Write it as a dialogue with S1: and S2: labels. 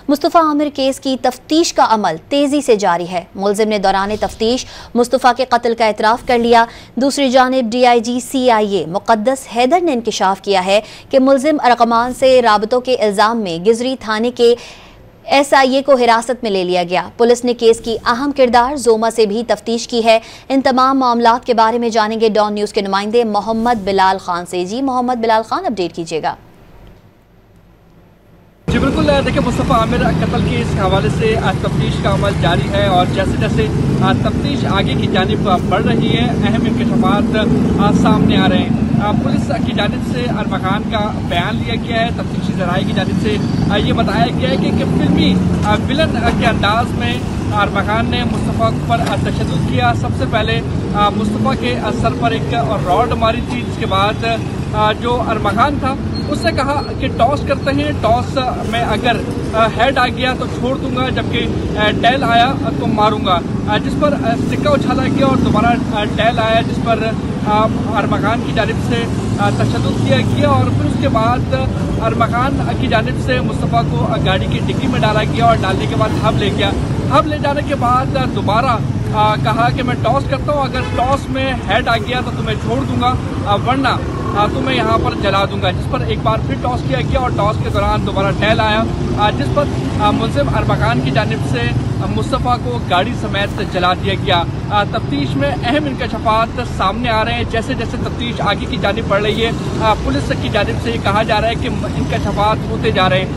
S1: Mustafa Aamir case की तफ्तीश का अमल तेजी से जारी है। मुलजिम ने दौरान तफ्तीश मुस्तफ़ा के कत्ल का एतराफ़ कर लिया। दूसरी जानिब DIG CIA मुक़द्दस हैदर ने इंकशाफ किया है कि मुलजिम अरकमान से राबतों के इल्ज़ाम में गिजरी थाने के SIA को हिरासत में ले लिया गया। पुलिस ने केस की अहम किरदार जोमा से भी तफ्तीश की है। इन तमाम मामलात के बारे में जानेंगे डॉन न्यूज़ के नुमाइंदे मोहम्मद बिलाल खान से। जी मोहम्मद बिलाल खान, अपडेट कीजिएगा।
S2: जी बिल्कुल, देखिए मुस्तफ़ा आमिर कत्ल के इस हवाले से तफ्तीश का अमल जारी है और जैसे जैसे तफ्तीश आगे की जानिब बढ़ रही है, अहम इंकशाफात सामने आ रहे हैं। पुलिस की जानिब से अरमखान का बयान लिया गया है। तफ्तीशी ज़राए की जानिब से ये बताया गया है कि फिल्मी विलन के अंदाज में अरमखान ने मुस्तफ़ा पर तशद्दुद किया। सबसे पहले मुस्तफ़ा के सर पर एक रॉड मारी थी, जिसके बाद जो अरमखान था उसने कहा कि टॉस करते हैं, टॉस में अगर हेड आ गया तो छोड़ दूंगा, जबकि टेल आया तो मारूंगा, जिस पर सिक्का उछाला गया और दोबारा टेल आया, जिस पर अरमखान की जानिब से तशद्दुद किया गया और फिर उसके बाद अरमखान की जानिब से मुस्तफ़ा को गाड़ी की डिक्की में डाला गया और डालने के बाद हब ले गया। हब ले जाने के बाद दोबारा कहा कि मैं टॉस करता हूँ, अगर टॉस में हेड आ गया तो तुम्हें छोड़ दूंगा, वरना तुम्हें यहाँ पर जला दूंगा, जिस पर एक बार फिर टॉस किया गया और टॉस के दौरान दोबारा टेल आया, जिस पर मुलजिम अरमखान की जानिब से मुस्तफ़ा को गाड़ी समेत जला दिया गया। तफ्तीश में अहम इंकशाफात सामने आ रहे हैं। जैसे जैसे तफ्तीश आगे की जानिब बढ़ रही है, पुलिस की जानिब से ये कहा जा रहा है कि इंकशाफात होते जा रहे हैं।